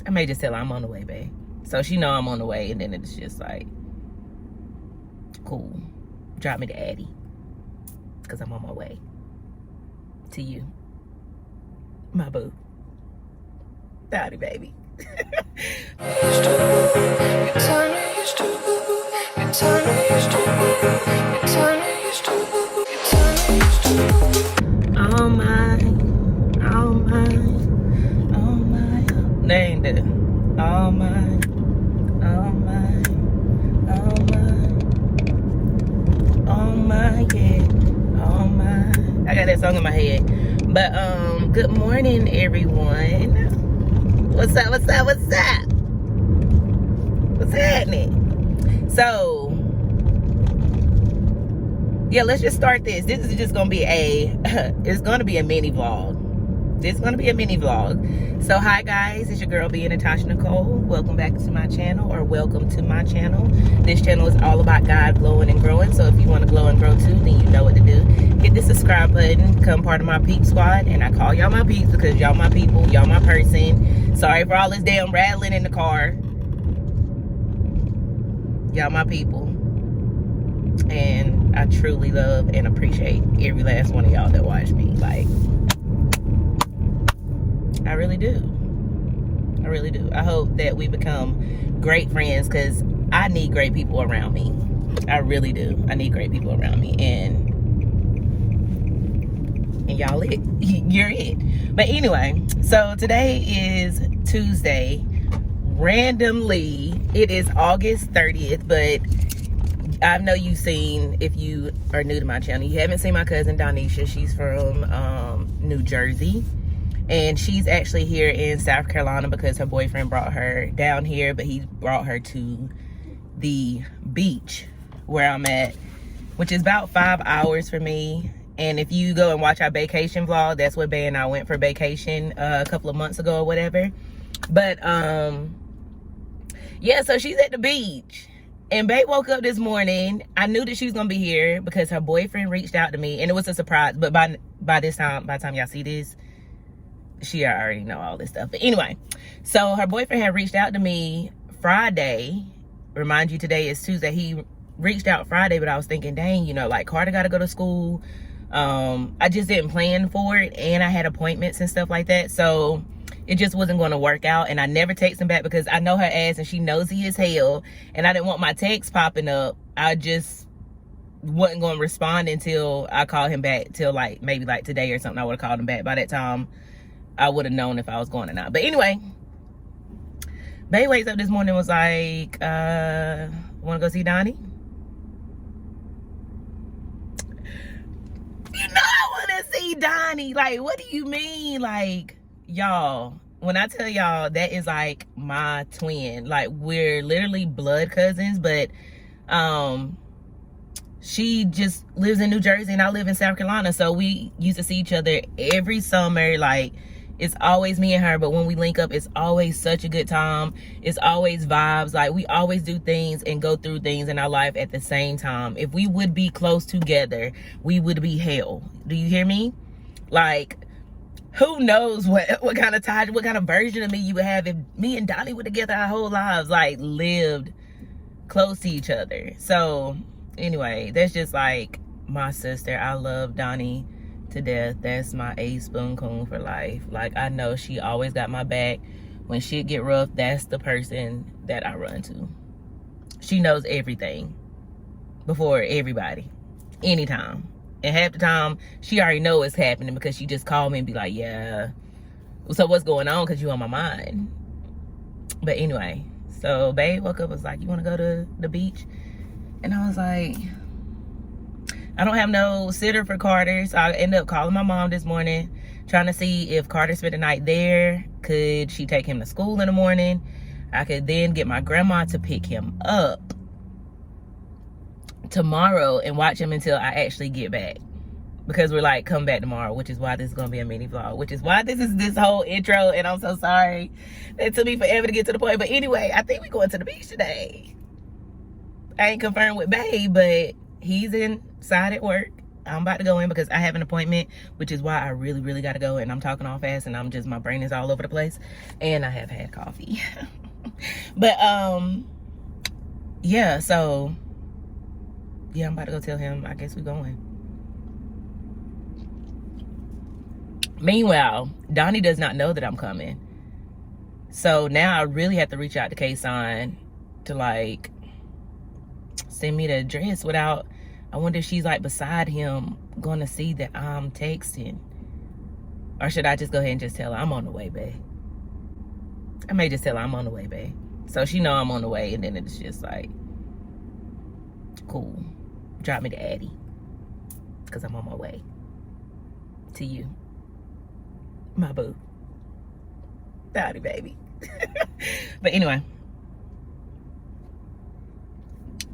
I may just tell her I'm on the way, babe. So she know I'm on the way, and then it's just like, cool. Drop me to Addie, because I'm on my way to you, my boo. Howdy, baby. Oh my, oh my, oh my. They ain't there. Oh my, oh my, oh my, oh my, yeah, oh my. I got that song in my head. But good morning, everyone. What's up? What's up? What's up? What's happening? So yeah, let's just start this. This is just gonna be it's gonna be a mini vlog. This is gonna be a mini vlog. So hi guys, it's your girl B, Natasha Nicole. Welcome back to my channel, or welcome to my channel. This channel is all about God glowing and growing. So if you want to glow and grow too, then you know what to do. Hit the subscribe button, become part of my peep squad. And I call y'all my peeps because y'all my people, y'all my person. Sorry for all this damn rattling in the car. Y'all my people. And I truly love and appreciate every last one of y'all that watch me. Like, I really do. I really do. I hope that we become great friends, because I need great people around me. I really do. I need great people around me. And y'all it. You're it. But anyway, so today is Tuesday. Randomly, it is August 30th, but I know you've seen, if you are new to my channel, you haven't seen my cousin Donnie. She's from New Jersey, and she's actually here in South Carolina because her boyfriend brought her down here, but he brought her to the beach where I'm at, which is about 5 hours for me. And if you go and watch our vacation vlog, that's where Bae and I went for vacation a couple of months ago or whatever. But yeah, so she's at the beach. And Bae woke up this morning. I knew that she was gonna be here because her boyfriend reached out to me, and it was a surprise. But by the time y'all see this, she already know all this stuff. But anyway, so her boyfriend had reached out to me Friday. Remind you, today is Tuesday. He reached out Friday, but I was thinking, dang, you know, like Carter got to go to school. I just didn't plan for it, and I had appointments and stuff like that, so it just wasn't going to work out. And I never text him back because I know her ass and she nosy as hell, and I didn't want my text popping up. I just wasn't going to respond until I called him back, till like maybe like today or something. I would have called him back. By that time I would have known if I was going or not. But anyway, Bae wakes up this morning and was like, want to go see Donnie? You know I want to see Donnie. Like, what do you mean? Like, y'all, when I tell y'all that is like my twin, like we're literally blood cousins, but she just lives in New Jersey and I live in South Carolina, so we used to see each other every summer. Like, it's always me and her, but when we link up, it's always such a good time. It's always vibes. Like, we always do things and go through things in our life at the same time. If we would be close together, we would be hell. Do you hear me? Like, who knows what kind of tie, what kind of version of me you would have if me and Donnie were together our whole lives, like lived close to each other. So anyway, that's just like my sister. I love Donnie to death. That's my ace spoon coon for life. Like, I know she always got my back. When shit get rough, that's the person that I run to. She knows everything before everybody, anytime. And half the time, she already know what's happening because she just called me and be like, yeah, so what's going on? Because you on my mind. But anyway, so Babe woke up, was like, you want to go to the beach? And I was like, I don't have no sitter for Carter. So I ended up calling my mom this morning, trying to see if Carter spent the night there. Could she take him to school in the morning? I could then get my grandma to pick him up tomorrow and watch him until I actually get back, because we're like, come back tomorrow, which is why this is gonna be a mini vlog, which is why this is this whole intro. And I'm so sorry, it took me forever to get to the point. But anyway, I think we're going to the beach today. I ain't confirmed with Babe, but he's inside at work I'm about to go in because I have an appointment, which is why I really, really got to go. And I'm talking all fast and my brain is all over the place. And I have had coffee. But, yeah, so, yeah, I'm about to go tell him, I guess we're going. Meanwhile, Donnie does not know that I'm coming. So now I really have to reach out to Kason to, like, send me the address without, I wonder if she's like beside him going to see that I'm texting. Or should I just go ahead and just tell her I'm on the way, babe? I may just tell her I'm on the way, babe. So she know I'm on the way, and then it's just like, cool. Drop me to Addie. Because I'm on my way to you. My boo. Howdy, baby. But anyway.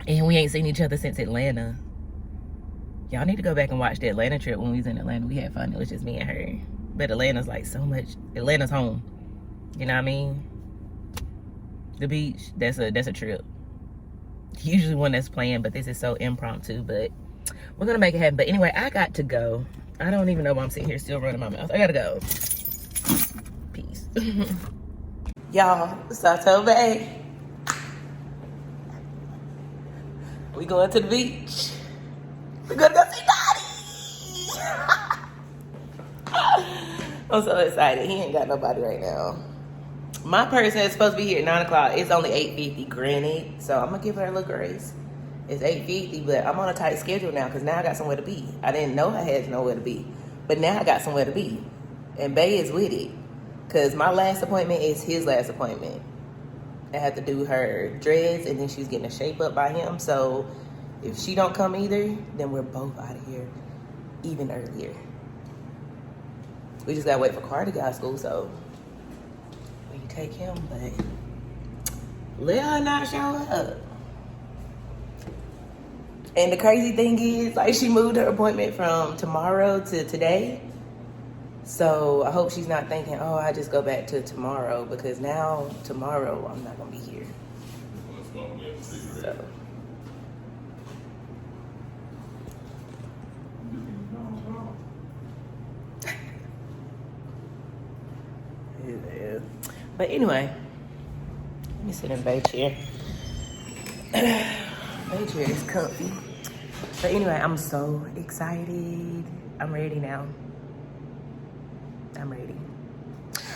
And we ain't seen each other since Atlanta. Y'all need to go back and watch the Atlanta trip. When we was in Atlanta, we had fun. It was just me and her. But Atlanta's like so much. Atlanta's home. You know what I mean? The beach, that's a trip. Usually one that's planned, but this is so impromptu. But we're gonna make it happen. But anyway, I got to go. I don't even know why I'm sitting here still running my mouth. I gotta go. Peace. Y'all, Sato Bay. We going to the beach. We're gonna go see Donnie. I'm so excited. He ain't got nobody right now. My person is supposed to be here at 9 o'clock. It's only 8:50, granted. So I'm gonna give her a little grace. It's 8:50, but I'm on a tight schedule now because now I got somewhere to be. I didn't know I had nowhere to be, but now I got somewhere to be. And Bay is with it because my last appointment is his last appointment. I have to do her dreads, and then she's getting a shape up by him. So if she don't come either, then we're both out of here even earlier. We just gotta wait for Carter to get out of school, so we can take him, but let her not show up. And the crazy thing is, like, she moved her appointment from tomorrow to today. So I hope she's not thinking, oh, I just go back to tomorrow, because now tomorrow I'm not gonna be here. So. Yeah. But anyway, let me sit in Bay chair. Bay chair is comfy. But anyway, I'm so excited. I'm ready now. I'm ready.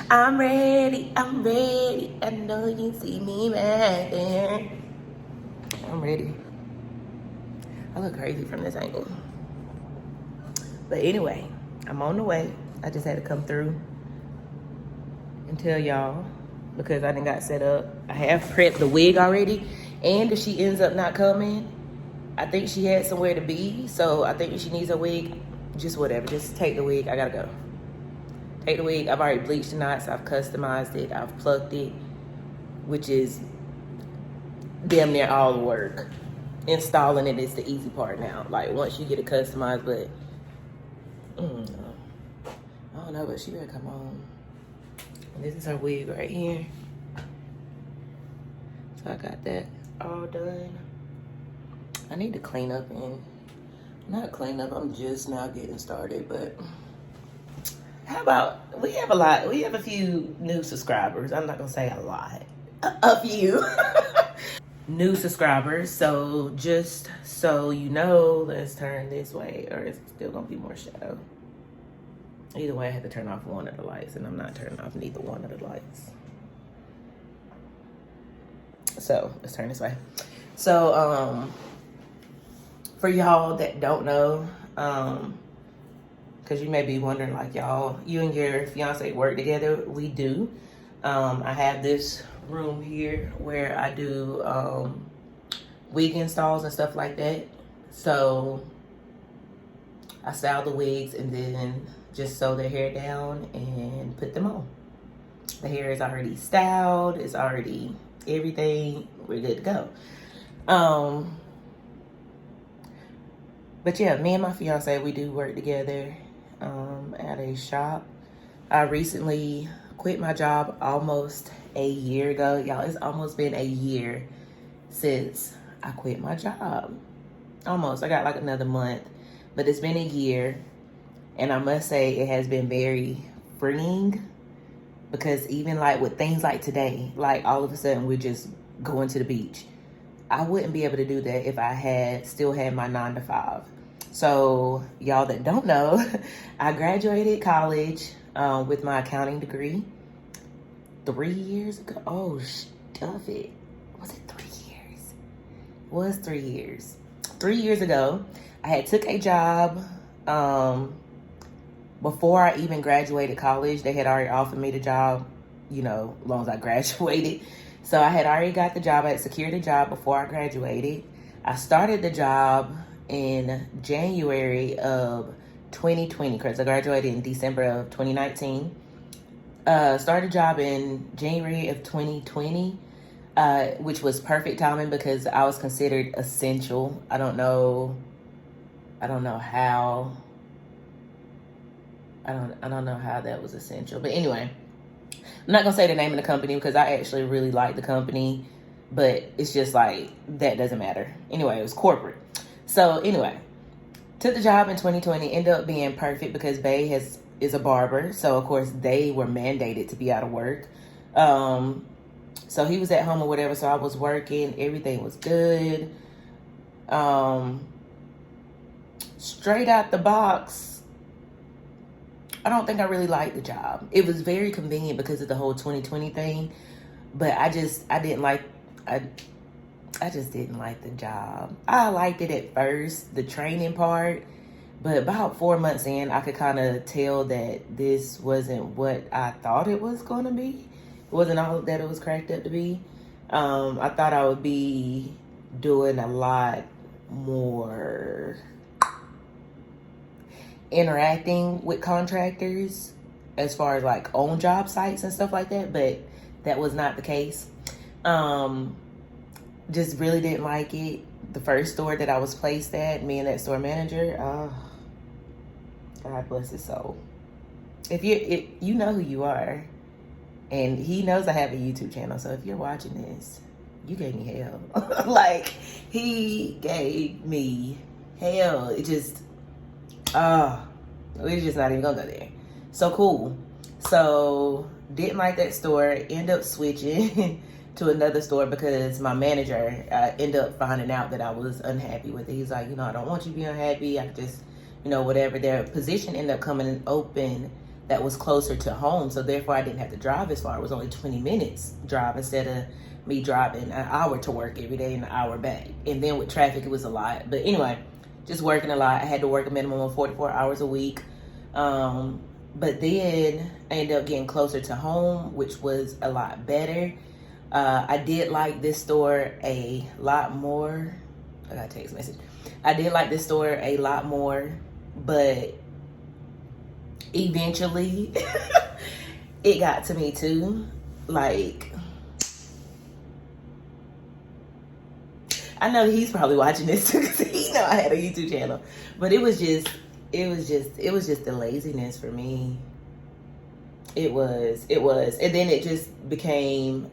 I'm ready. I'm ready. I know you see me right there. I'm ready. I look crazy from this angle. But anyway, I'm on the way. I just had to come through and tell y'all because I done got set up. I have prepped the wig already. And if she ends up not coming, I think she had somewhere to be. So I think if she needs a wig, just whatever. Just take the wig. I gotta go. Take the wig. I've already bleached the knots. I've customized it. I've plucked it, which is damn near all the work. Installing it is the easy part now. Like once you get it customized, but I don't know, but she better come on. And this is her wig right here. So I got that all done. I need to clean up and not clean up. I'm just now getting started, but how about we have a few new subscribers. I'm not gonna say a lot, a few new subscribers. So just so you know, let's turn this way, or it's still gonna be more shadow. Either way, I have to turn off one of the lights, and I'm not turning off neither one of the lights. So let's turn this way. So for y'all that don't know, because you may be wondering, like, you and your fiance work together. We do. I have this room here where I do wig installs and stuff like that. So I style the wigs and then just sew their hair down and put them on. The hair is already styled. It's already everything. We're good to go. But yeah, me and my fiance, we do work together at a shop. I recently quit my job almost a year ago. Y'all, it's almost been a year since I quit my job. Almost. I got like another month. But it's been a year, and I must say it has been very freeing, because even like with things like today, like all of a sudden we're just going to the beach. I wouldn't be able to do that if I still had my 9 to 5. So y'all that don't know, I graduated college with my accounting degree 3 years ago. Oh, stuff it. Was it 3 years? It was 3 years. 3 years ago, I had took a job before I even graduated college. They had already offered me the job, you know, as long as I graduated. So I had already got the job. I had secured a job before I graduated. I started the job in January of 2020, because I graduated in December of 2019. Started a job in January of 2020, which was perfect timing because I was considered essential. I don't know how that was essential. But anyway, I'm not gonna say the name of the company because I actually really like the company, but it's just like, that doesn't matter. Anyway, it was corporate. So anyway, took the job in 2020, ended up being perfect because Bae is a barber. So of course they were mandated to be out of work. So he was at home or whatever. So I was working, everything was good. Straight out the box, I don't think I really liked the job. It was very convenient because of the whole 2020 thing, but I just didn't like the job. I liked it at first, the training part, but about 4 months in, I could kind of tell that this wasn't what I thought it was going to be. It wasn't all that it was cracked up to be. I thought I would be doing a lot more interacting with contractors as far as like on job sites and stuff like that, but that was not the case. Just really didn't like it. The first store that I was placed at, me and that store manager, God bless his soul. If you know who you are, and he knows I have a YouTube channel, so if you're watching this, you gave me hell. Like, he gave me hell. It just, we're just not even gonna go there. So cool. So didn't like that store. End up switching to another store because my manager ended up finding out that I was unhappy with it. He's like, I don't want you to be unhappy. I just, whatever. Their position ended up coming open that was closer to home. So therefore I didn't have to drive as far. It was only 20 minutes drive instead of me driving an hour to work every day and an hour back. And then with traffic, it was a lot. But anyway, just working a lot. I had to work a minimum of 44 hours a week. But then I ended up getting closer to home, which was a lot better. I did like this store a lot more. I got a text message. I did like this store a lot more, but eventually it got to me too. Like, I know he's probably watching this too because he know I had a YouTube channel, but it was just the laziness for me. It was, and then it just became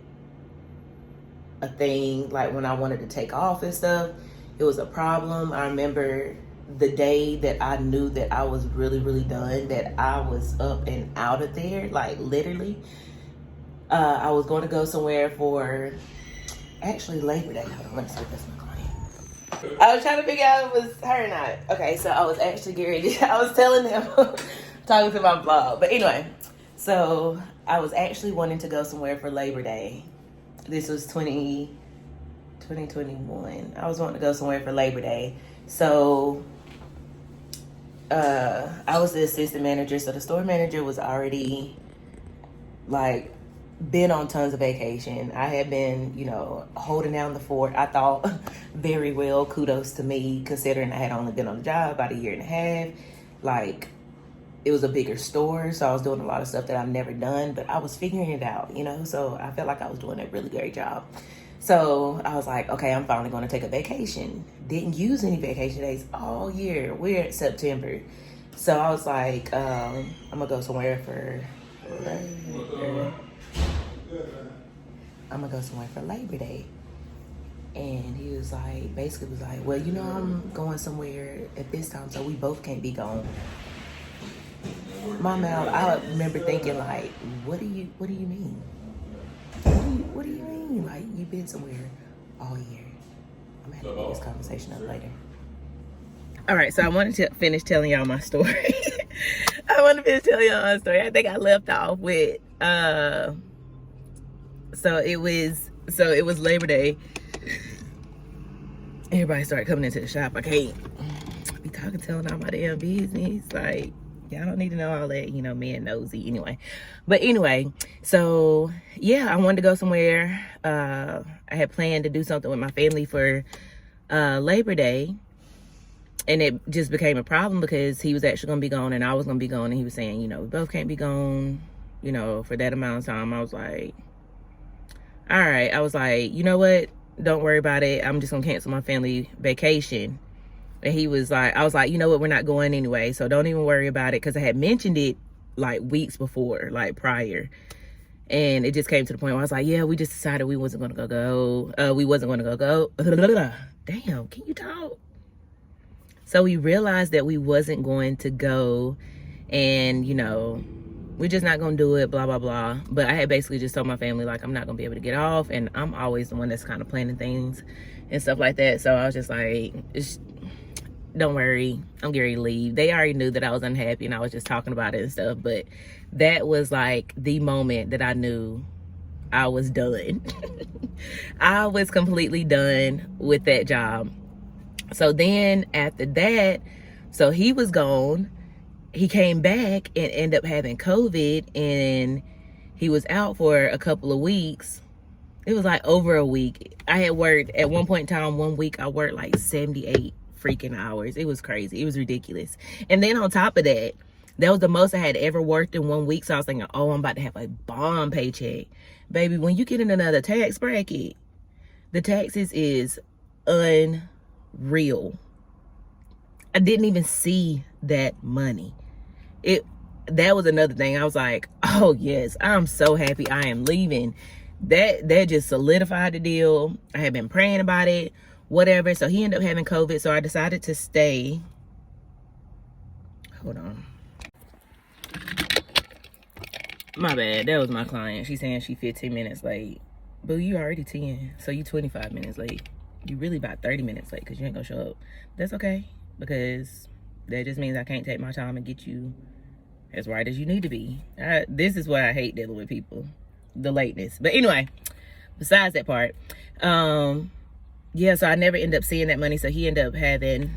a thing. Like when I wanted to take off and stuff, it was a problem. I remember the day that I knew that I was really, really done, that I was up and out of there, like literally. I was going to go somewhere for actually Labor Day. Hold on, let me see if that's my client. I was trying to figure out if it was her or not. Okay, so I was actually getting ready. I was telling them, talking to my blog. But anyway, so I was actually wanting to go somewhere for Labor Day. This was 2021. I was wanting to go somewhere for Labor Day. So I was the assistant manager. So the store manager was already like been on tons of vacation. I had been, holding down the fort. I thought very well. Kudos to me, considering I had only been on the job about a year and a half. Like, it was a bigger store, so I was doing a lot of stuff that I've never done, but I was figuring it out, so I felt like I was doing a really great job. So I was like, okay, I'm finally going to take a vacation. Didn't use any vacation days all year. We're at September. So I was like, I'm going to go somewhere for Labor Day. And he was like, basically was like, well, you know, I'm going somewhere at this time, so we both can't be gone. My mouth, I remember thinking like, what do you mean? What do you mean? Like, you've been somewhere all year. I'm gonna have to pick this conversation up later. All right, so I wanted to finish telling y'all my story. I think I left off with, so it was Labor Day. Everybody started coming into the shop. I can't be telling all my damn business. Like, y'all don't need to know all that, you know, me and nosy anyway. But anyway, so yeah, I wanted to go somewhere. I had planned to do something with my family for Labor Day. And it just became a problem because he was actually going to be gone and I was going to be gone. And he was saying, you know, we both can't be gone, you know, for that amount of time. I was like, all right. I was like, you know what? Don't worry about it. I'm just going to cancel my family vacation. And he was like, I was like, you know what? We're not going anyway. So don't even worry about it. Because I had mentioned it like weeks before, like prior. And it just came to the point where I was like, yeah, we just decided we wasn't going to go. We wasn't going to go. Damn, can you talk? So we realized that we wasn't going to go. And, you know, we're just not going to do it, blah, blah, blah. But I had basically just told my family, like, I'm not going to be able to get off. And I'm always the one that's kind of planning things and stuff like that. So I was just like, don't worry, I'm getting ready to leave. They already knew that I was unhappy and I was just talking about it and stuff. But that was like the moment that I knew I was done. I was completely done with that job. So then after that, so he was gone. He came back and ended up having COVID and he was out for a couple of weeks. It was like over a week. I had worked at one point in time, 1 week, I worked like 78 freaking hours. It was crazy. It was ridiculous. And then on top of that, that was the most I had ever worked in 1 week. So I was thinking, oh, I'm about to have a bomb paycheck. Baby, when you get in another tax bracket, the taxes is unreal. I didn't even see that money. That was another thing. I was like, oh yes, I'm so happy I am leaving. That just solidified the deal. I had been praying about it, whatever. So he ended up having COVID, so I decided to stay. Hold on. My bad, that was my client. She's saying she 15 minutes late. Boo, you already 10, so you 25 minutes late. You really about 30 minutes late because you ain't gonna show up. That's okay, because that just means I can't take my time and get you as right as you need to be. This is why I hate dealing with people, the lateness. But anyway, besides that part, yeah, so I never end up seeing that money. So he ended up having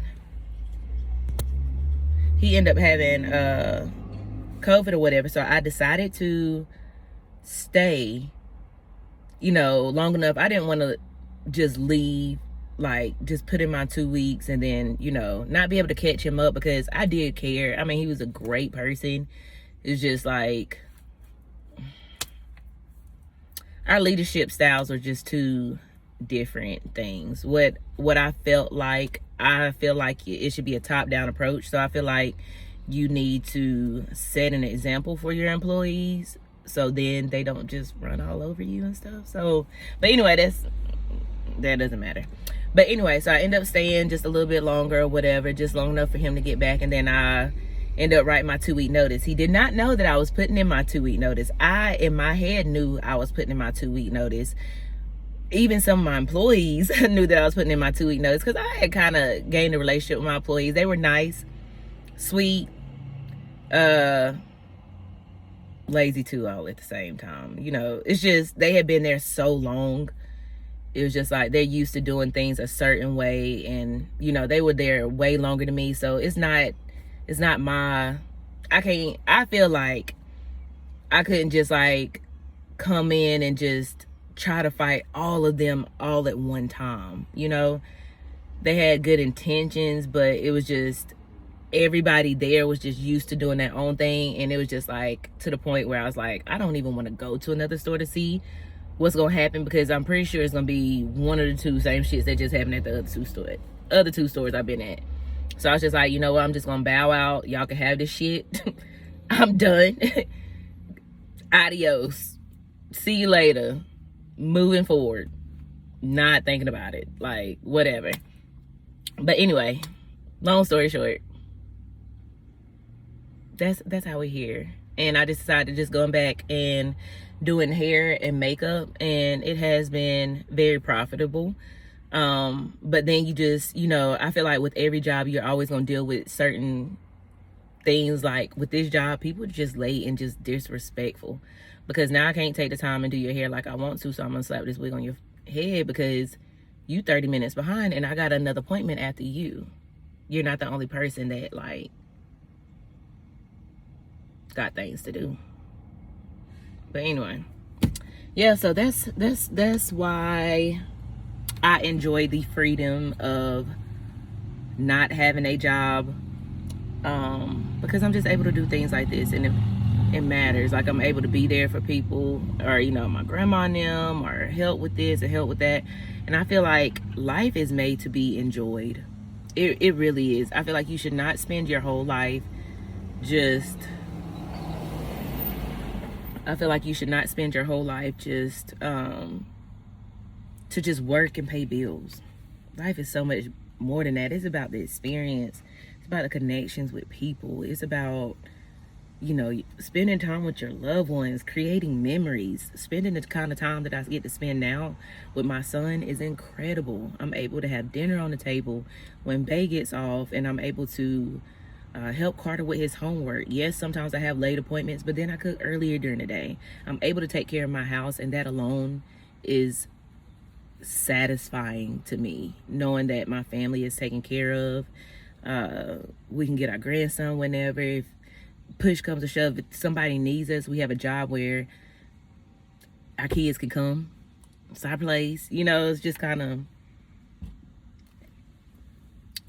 COVID or whatever. So I decided to stay, you know, long enough. I didn't want to just leave, like just put in my 2 weeks and then, you know, not be able to catch him up, because I did care. I mean, he was a great person. It's just like our leadership styles are just two different things. What I felt like, I feel like it should be a top-down approach. So I feel like you need to set an example for your employees, so then they don't just run all over you and stuff. So, but anyway, that doesn't matter. But anyway, so I ended up staying just a little bit longer or whatever, just long enough for him to get back. And then I ended up writing my 2-week notice. He did not know that I was putting in my 2-week notice. I, in my head, knew I was putting in my 2-week notice. Even some of my employees knew that I was putting in my 2-week notice, because I had kind of gained a relationship with my employees. They were nice, sweet, lazy too, all at the same time. You know, it's just, they had been there so long. It was just like they're used to doing things a certain way, and you know, they were there way longer than me. So it's not my, I feel like I couldn't just like come in and just try to fight all of them all at one time. You know, they had good intentions, but it was just, everybody there was just used to doing their own thing. And it was just like to the point where I was like, I don't even want to go to another store to see what's gonna happen, because I'm pretty sure it's gonna be one of the two same shits that just happened at the other two stores I've been at. So I was just like, you know what, I'm just gonna bow out. Y'all can have this shit. I'm done. Adios. See you later. Moving forward. not thinking about it, like whatever. But anyway, long story short, that's how we're here. And I just decided just going back and doing hair and makeup, and it has been very profitable. But then you just, you know, I feel like with every job you're always gonna deal with certain things. Like with this job, people are just late and just disrespectful, because now I can't take the time and do your hair like I want to, so I'm gonna slap this wig on your head because you 30 minutes behind and I got another appointment after you. You're not the only person that like got things to do. But anyway, yeah, so that's why I enjoy the freedom of not having a job, because I'm just able to do things like this, and it matters. Like, I'm able to be there for people, or, you know, my grandma and them, or help with this and help with that. And I feel like life is made to be enjoyed. It really is. I feel like you should not spend your whole life just to just work and pay bills. Life is so much more than that. It's about the experience. It's about the connections with people. It's about, you know, spending time with your loved ones, creating memories. Spending the kind of time that I get to spend now with my son is incredible. I'm able to have dinner on the table when Bay gets off, and I'm able to help Carter with his homework. Yes, sometimes I have late appointments, but then I cook earlier during the day. I'm able to take care of my house, and that alone is satisfying to me, knowing that my family is taken care of. We can get our grandson whenever. If push comes to shove, if somebody needs us, we have a job where our kids can come. It's our place. You know, it's just kind of,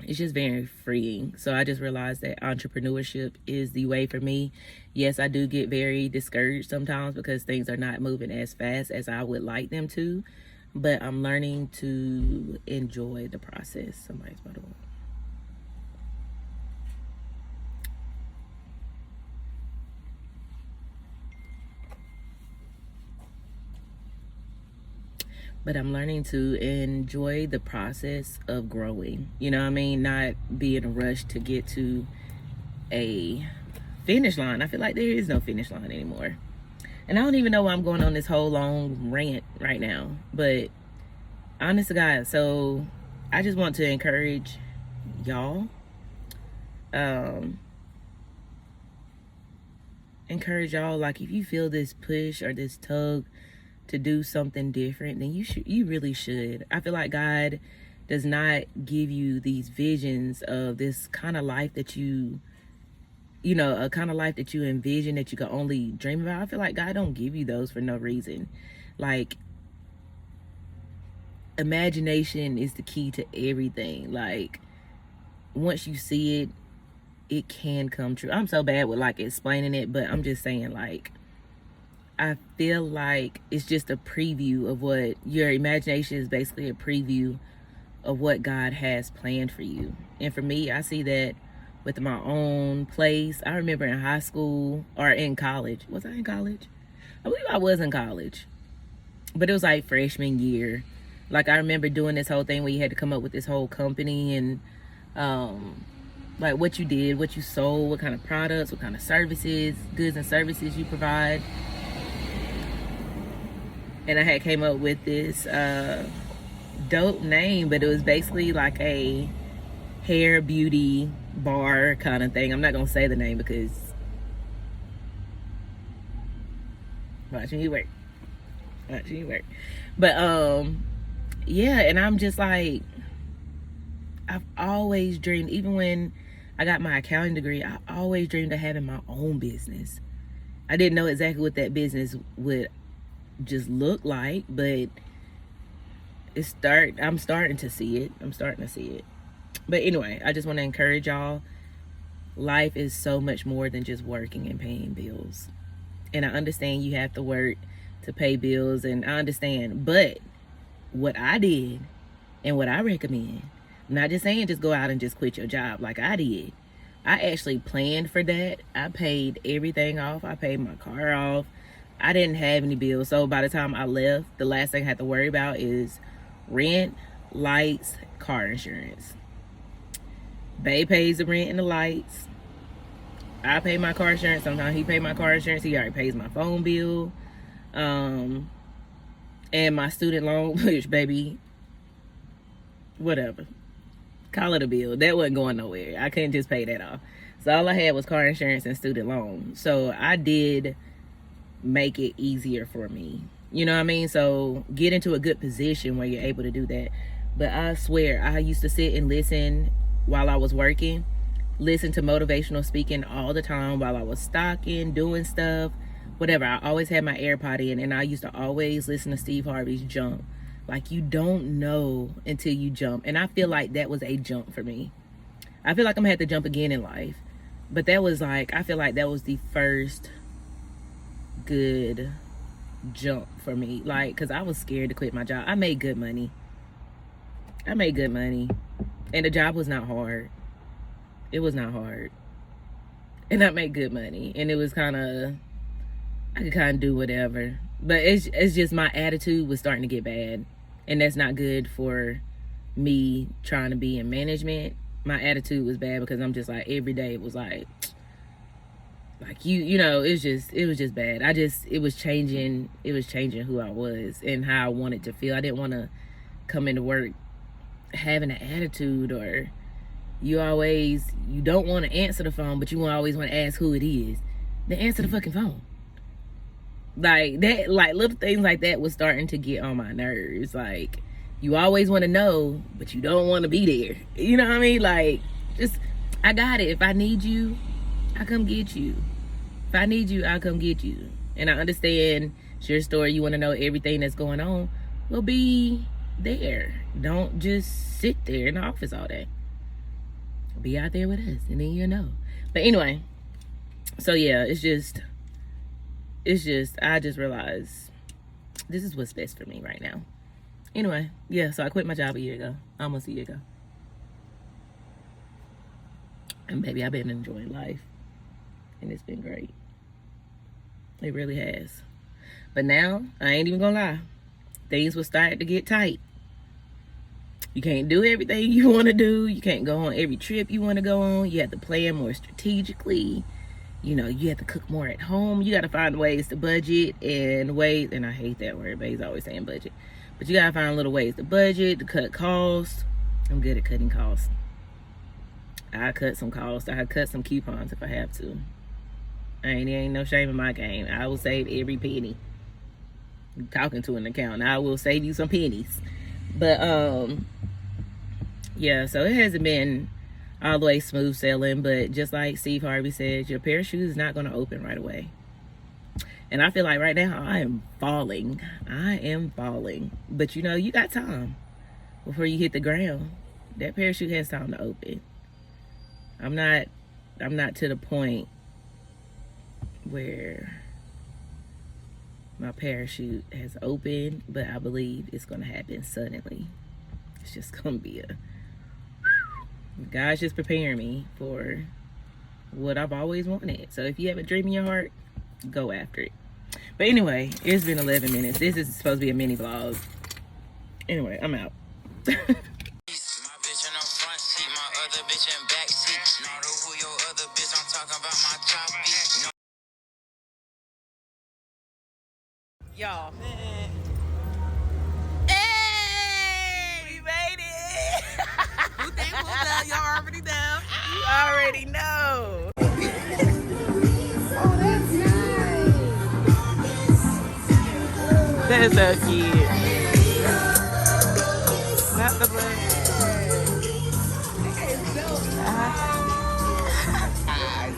it's just very freeing. So I just realized that entrepreneurship is the way for me. Yes, I do get very discouraged sometimes because things are not moving as fast as I would like them to, but I'm learning to enjoy the process. Somebody's by the way. But I'm learning to enjoy the process of growing. You know what I mean? Not be in a rush to get to a finish line. I feel like there is no finish line anymore. And I don't even know why I'm going on this whole long rant right now. But honest to God, so I just want to encourage y'all. Encourage y'all, like, if you feel this push or this tug to do something different, then you really should. I feel like God does not give you these visions of this kind of life that you know, a kind of life that you envision, that you can only dream about. I feel like God don't give you those for no reason. Like, imagination is the key to everything. Like, once you see it, it can come true. I'm so bad with like explaining it, but I'm just saying, like, I feel like it's just a preview of what your imagination is, basically a preview of what God has planned for you. And for me, I see that with my own place. I remember in high school or in college. Was I in college? I believe I was in college. But it was like freshman year. Like, I remember doing this whole thing where you had to come up with this whole company and like what you did, what you sold, what kind of products, what kind of services, goods and services you provide. And I had came up with this dope name, but it was basically like a hair beauty bar kind of thing. I'm not gonna say the name because watch me work. But yeah, and I'm just like, I've always dreamed, even when I got my accounting degree, I always dreamed of having my own business. I didn't know exactly what that business would just look like, but I'm starting to see it. But anyway, I just want to encourage y'all. Life is so much more than just working and paying bills. And I understand you have to work to pay bills, and I understand, but what I did and what I recommend, I'm not just saying just go out and just quit your job like I did. I actually planned for that. I paid everything off. I paid my car off. I didn't have any bills. So by the time I left, the last thing I had to worry about is Rent, lights, car insurance. Bae pays the rent and the lights. I pay my car insurance. Sometimes he pay my car insurance. He already pays my phone bill. And my student loan, which, baby, whatever. Call it a bill. That wasn't going nowhere. I couldn't just pay that off. So all I had was car insurance and student loan. So I did make it easier for me. You know what I mean? So get into a good position where you're able to do that. But I swear, I used to sit and listen while I was working. Listen to motivational speaking all the time while I was stocking, doing stuff, whatever. I always had my AirPod in, and I used to always listen to Steve Harvey's Jump. Like, you don't know until you jump. And I feel like that was a jump for me. I feel like I'm gonna have to jump again in life. But that was like, I feel like that was the first good jump for me. Like, because I was scared to quit my job. I made good money. And the job was not hard. It was not hard. And I made good money. And it was kind of, I could kind of do whatever. But it's just my attitude was starting to get bad. And that's not good for me trying to be in management. My attitude was bad because I'm just like, every day it was like you know, it was just bad. It was changing who I was and how I wanted to feel. I didn't want to come into work having an attitude, or you don't want to answer the phone, but you always want to ask who it is. Then answer the fucking phone. Like that, like little things like that was starting to get on my nerves. Like, you always want to know, but you don't want to be there. You know what I mean? Like, just, I got it. If I need you, I come get you. If I need you, I'll come get you. And I understand it's your story. You want to know everything that's going on. Well, be there. Don't just sit there in the office all day. Be out there with us, and then you'll know. But anyway, so yeah, it's just, I just realized this is what's best for me right now. Anyway, yeah, so I quit my job almost a year ago. And baby, I've been enjoying life. And it's been great. It really has. But now, I ain't even gonna lie. Things will start to get tight. You can't do everything you want to do. You can't go on every trip you want to go on. You have to plan more strategically. You know, you have to cook more at home. You got to find ways to budget and I hate that word, but he's always saying budget. But you got to find little ways to budget, to cut costs. I'm good at cutting costs. I cut some costs. I cut some coupons if I have to. There ain't no shame in my game. I will save every penny. I'm talking to an accountant. I will save you some pennies. But, yeah, so it hasn't been all the way smooth sailing, but just like Steve Harvey said, your parachute is not going to open right away. And I feel like right now I am falling. But you know, you got time before you hit the ground. That parachute has time to open. I'm not to the point where my parachute has opened, but I believe it's going to happen suddenly. It's just going to be God's just preparing me for what I've always wanted. So if you have a dream in your heart, go after it. But anyway, it's been 11 minutes. This is supposed to be a mini vlog. Anyway, I'm out. Y'all. Hey! We made it! Who thankful that y'all already down? You already know. Oh, that's nice. That's so cute. Not the blood.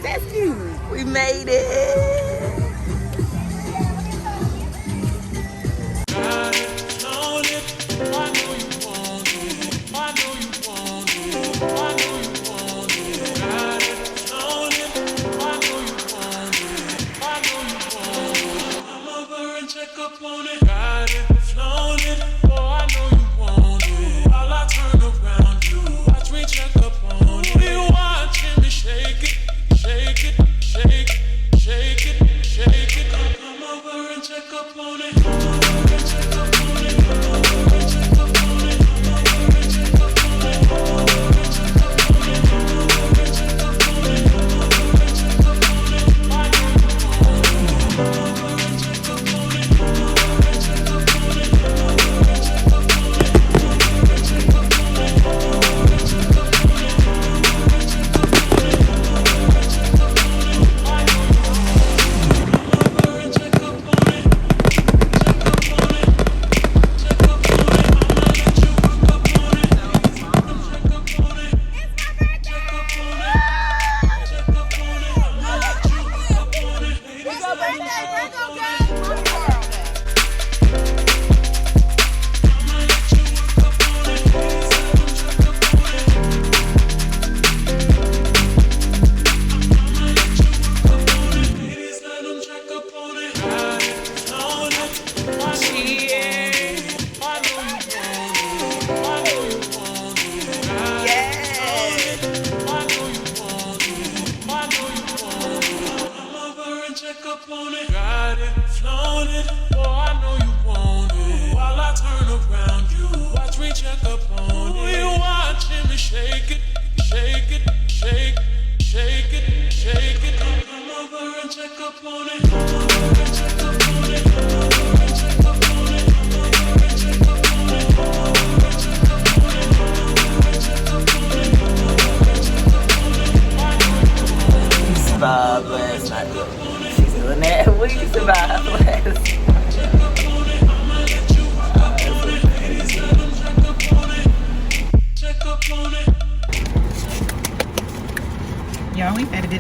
That's cute. We made it. Shake it, shake it, shake it.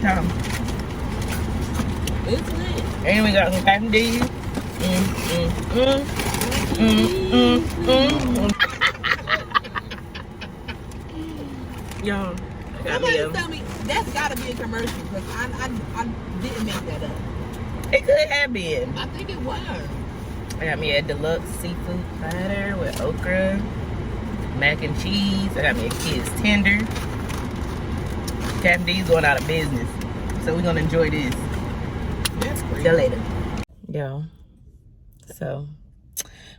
time. It's lit. And we got some Captain D's. Y'all, I got me Somebody a. tell me that's gotta be a commercial because I didn't make that up. It could have been. I think it was. I got me a deluxe seafood platter with okra, mac and cheese. I got me a kid's tender. Captain D's going out of business, so we're gonna enjoy this. That's crazy. See you later. Yo, so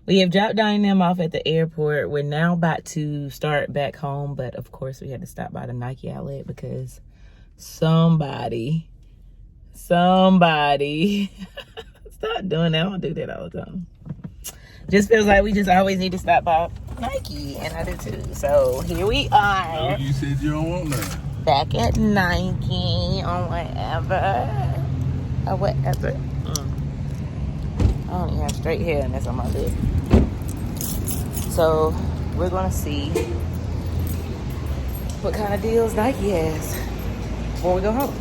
we have dropped Donnie and them off at the airport. We're now about to start back home, but of course we had to stop by the Nike outlet because somebody stop doing that. I don't do that all the time. Just feels like we just always need to stop by Nike, and I do too. So here we are. You said you don't want none. Back at Nike or whatever. Or whatever. I don't even have straight hair and that's on my lip. So we're gonna see what kind of deals Nike has before we go home.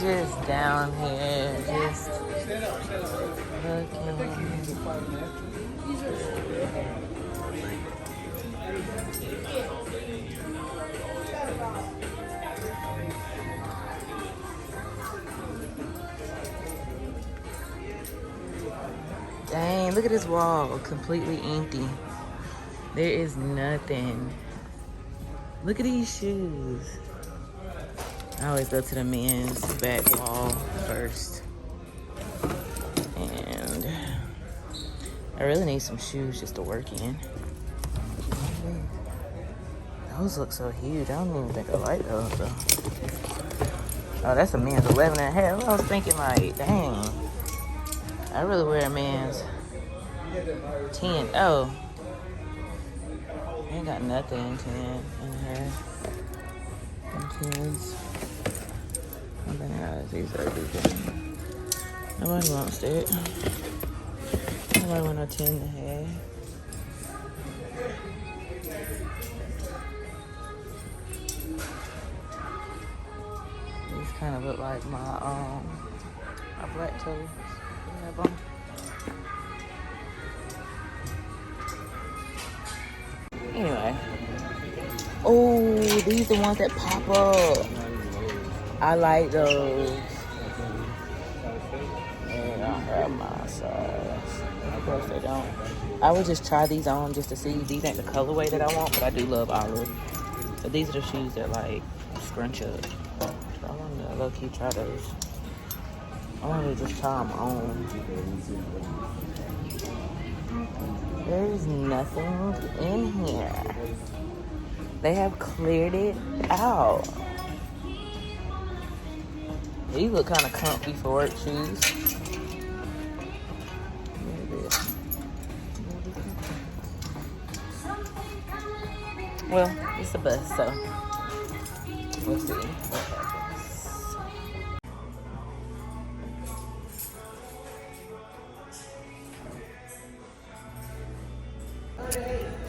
Just down here, just looking. Dang, look at this wall, completely empty. There is nothing. Look at these shoes. I always go to the men's back wall first. And I really need some shoes just to work in. Those look so huge. I don't even think I like those though. Oh, that's a men's 11 and a half. I was thinking like, dang. I really wear a man's 10. Oh. Ain't got nothing 10 in here. And 10s. These are good. Nobody wants that. Nobody want a 10 and a half. These kind of look like my black toes. Anyway. Oh, these are the ones that pop up. I like those. They don't have my size. Of course they don't. I would just try these on just to see. These ain't the colorway that I want, but I do love olive. But these are the shoes that like scrunch up. So I want to low-key try those. I want to just try them on. There's nothing in here. They have cleared it out. These look kind of comfy for work shoes. Well, it's a bus, so we'll see what happens.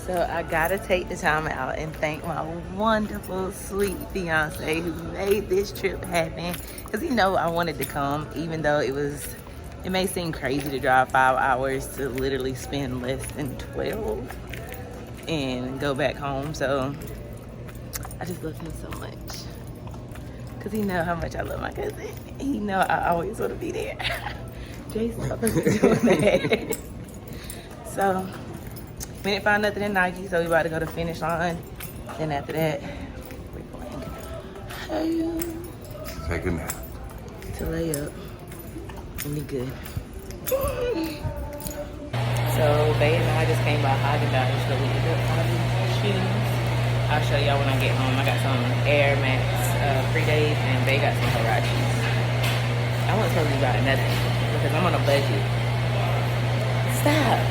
So I gotta take the time out and thank my wonderful, sweet fiance who made this trip happen. Cause you know I wanted to come, even though it may seem crazy to drive 5 hours to literally spend less than 12 and go back home. So I just love him so much. Cause he know how much I love my cousin. He know I always want to be there. Jason, I'm doing that. So we didn't find nothing in Nike, so we about to go to finish line. Then after that, we're going Take a nap. to lay up and be good. So Bae and I just came by Haagen-Dazs, so we ended up finding shoes. I'll show y'all when I get home. I got some Air Max pre-days and Bae got some Huaraches. I wasn't supposed to be buying nothing because I'm on a budget. Stop.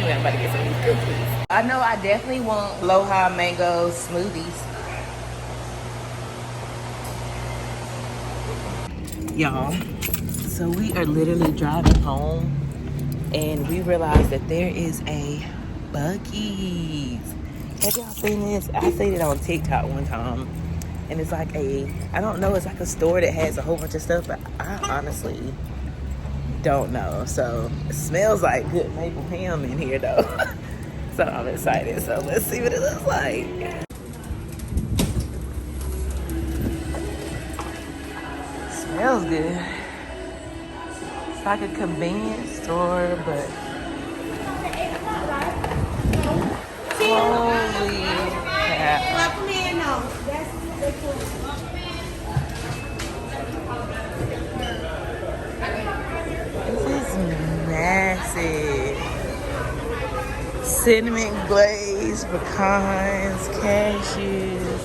I'm about to get some of these cookies. I know I definitely want Aloha mango smoothies. Y'all, so we are literally driving home and we realized that there is a BUC-EE'S. Have y'all seen this? I seen it on TikTok one time, and it's like I don't know, it's like a store that has a whole bunch of stuff, but I honestly don't know. So it smells like good maple ham in here though. So I'm excited. So let's see what it looks like. Smells good. It's like a convenience store, but holy cow. This is massive. Cinnamon glazed pecans, cashews.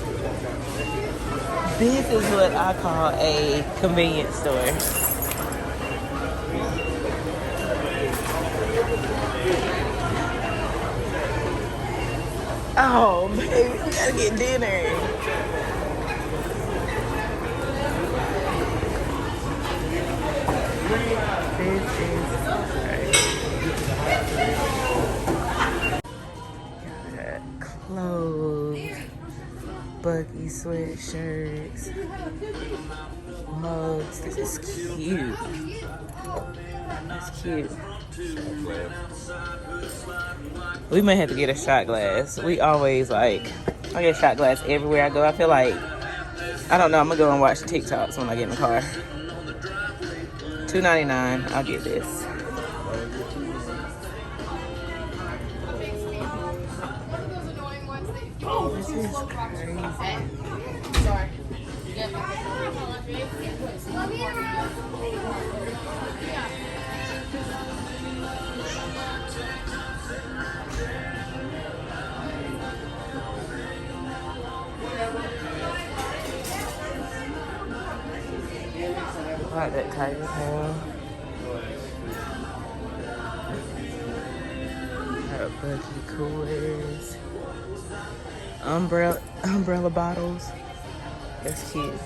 This is what I call a convenience store. Oh, baby, we gotta get dinner. This is got clothes, BUC-E sweatshirts, mugs. This is cute. That's cute. We may have to get a shot glass. We always I get a shot glass everywhere I go. I feel like, I don't know, I'm gonna go and watch TikToks when I get in the car. $2.99, I'll get this. This is crazy. Sorry. I like that tiger tail. Got BUC-E coolers. Umbrella bottles. That's cute.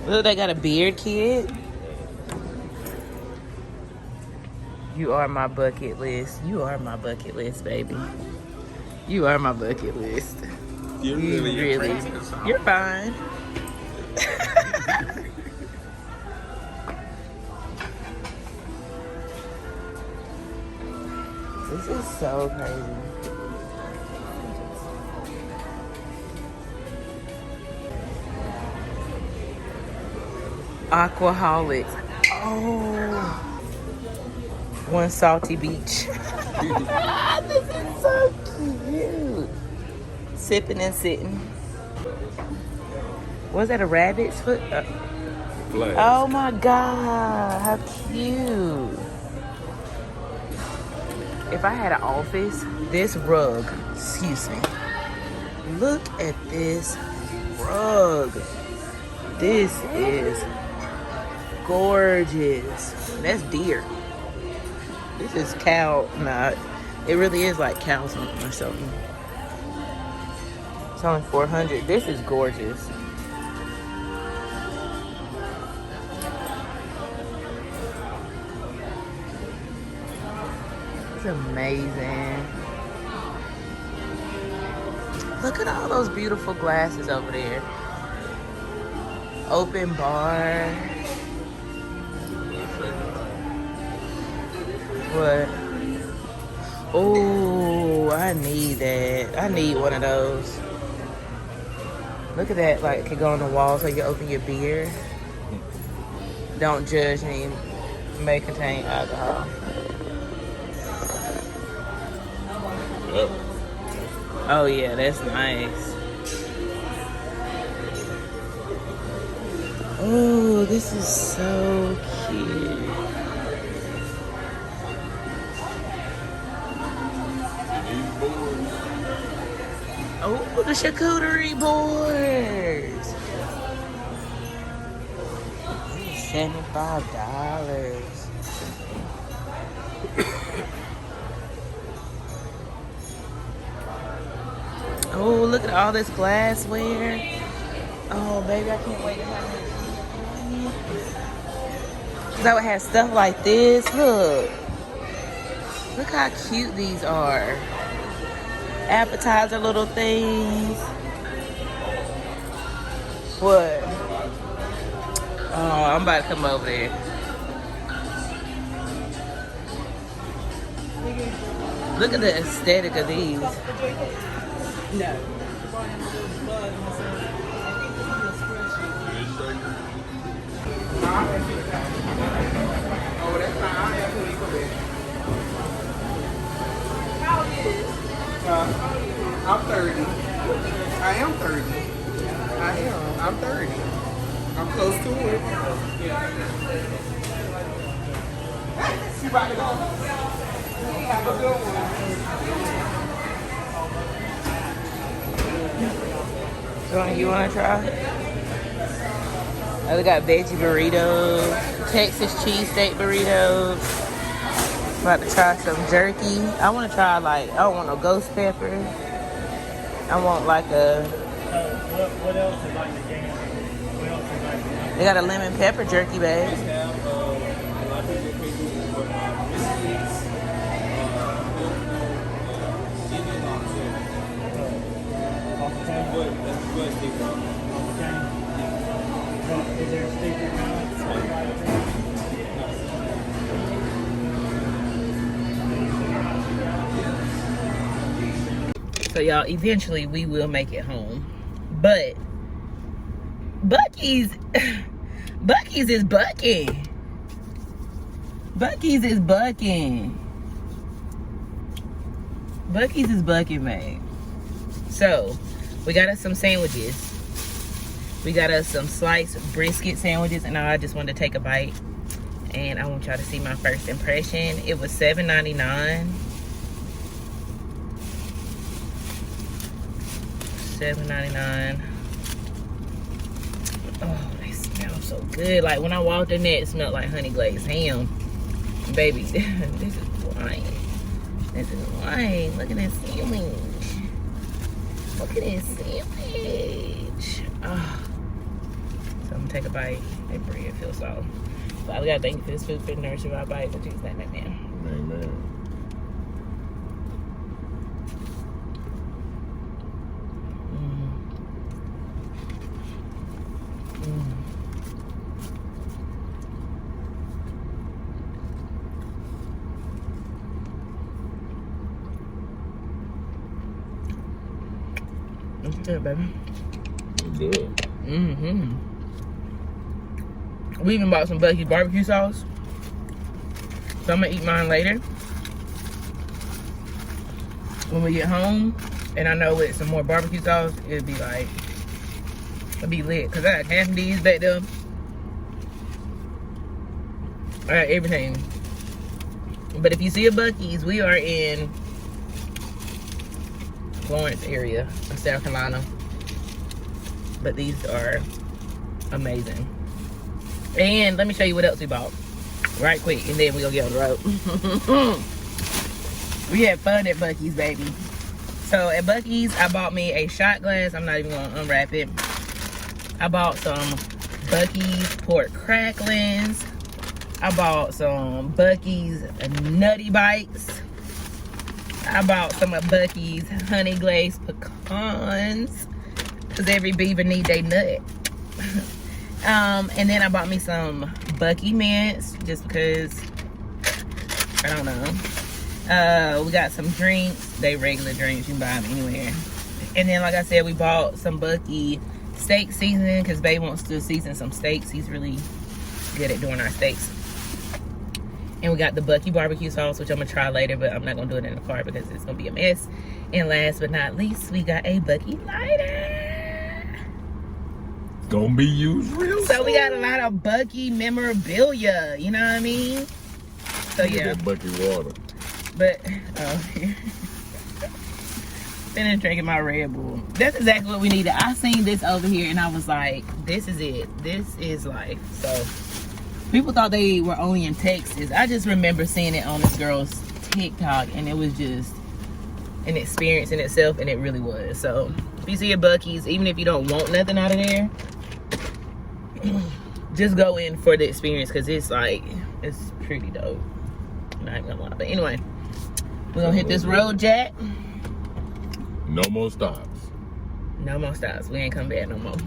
Look, they got a beard kit. You are my bucket list. You are my bucket list, baby. You are my bucket list. You're really. You're fine. This is so crazy. Aquaholics. Oh, one salty beach. This is so cute. Sipping and sitting. Was that a rabbit's foot? Flash. Oh my God, how cute. If I had an office, this rug, excuse me. Look at this rug. This is gorgeous. That's deer. This is cow. Nah, it really is like cow something or something. It's only $400. This is gorgeous. It's amazing. Look at all those beautiful glasses over there. Open bar. What? Oh, I need that. I need one of those. Look at that, like it could go on the wall so you can open your beer. Don't judge me. May contain alcohol. Yep. Oh yeah, that's nice. Oh, this is so cute. Oh, the charcuterie boards. $75. Look at all this glassware. Oh, baby, I can't wait to have it. So it has stuff like this. Look. Look how cute these are. Appetizer little things. What? Oh, I'm about to come over there. Look at the aesthetic of these. No. Oh, that's fine. I'll have to come back. How old is this? I'm 30. I am 30. I'm 30. I'm close to it. You about to go? Have a good one. You want to try? Oh, they got veggie burritos, Texas cheesesteak burritos. About to try some jerky. I want to try I don't want no ghost pepper. I want like a. What else is like the game? What else is like the game? They got a lemon pepper jerky bag. Is there a steak So y'all, eventually we will make it home. But Buc-ee's is bucking. Buc-ee's is bucking. Buc-ee's is bucking, man. So we got us some sandwiches. We got us some sliced brisket sandwiches, and I just wanted to take a bite. And I want y'all to see my first impression. It was $7.99. $7.99. Oh, they smell so good. Like when I walked in there, it smelled like honey glazed ham. Baby, this is wine. This is wine. Look at this sandwich. Look at this sandwich. Oh. So I'm gonna take a bite. That bread feels so. Father God, thank you for this food, for the nourishment of our bodies. In Jesus' name, amen. Amen. It's good, baby. Good. Mm-hmm. We even bought some Buc-ee's barbecue sauce. So I'm gonna eat mine later. When we get home, and I know with some more barbecue sauce, it'll be lit. Cause I got half of these back there. I got everything. But if you see a Buc-ee's, we are in Florence area of South Carolina. But these are amazing. And let me show you what else we bought right quick, and then we're gonna get on the road. We had fun at Buc-ee's, baby. So at Buc-ee's, I bought me a shot glass. I'm not even gonna unwrap it. I bought some Buc-ee's pork cracklings. I bought some Buc-ee's nutty bites. I bought some of Buc-ee's honey glazed pecans, because every beaver need a nut. And then I bought me some Buc-ee mints, just because, I don't know. We got some drinks. They regular drinks, you can buy them anywhere. And then, like I said, we bought some Buc-ee steak seasoning, because Bae wants to season some steaks. He's really good at doing our steaks. And we got the Buc-ee barbecue sauce, which I'm gonna try later, but I'm not gonna do it in the car because it's gonna be a mess. And last but not least, we got a Buc-ee lighter. Gonna be used real So we got a lot of Buc-ee memorabilia, you know what I mean? So yeah. That Buc-ee water. But finished drinking my Red Bull. That's exactly what we needed. I seen this over here and I was like, this is it. This is life. So people thought they were only in Texas. I just remember seeing it on this girl's TikTok, and it was just an experience in itself, and it really was. So If you see a BUC-EE'S, even if you don't want nothing out of there, just go in for the experience, because it's like, it's pretty dope. Not even gonna lie. But anyway, we're gonna hit this road, Jack. No more stops. No more stops. We ain't come back no more.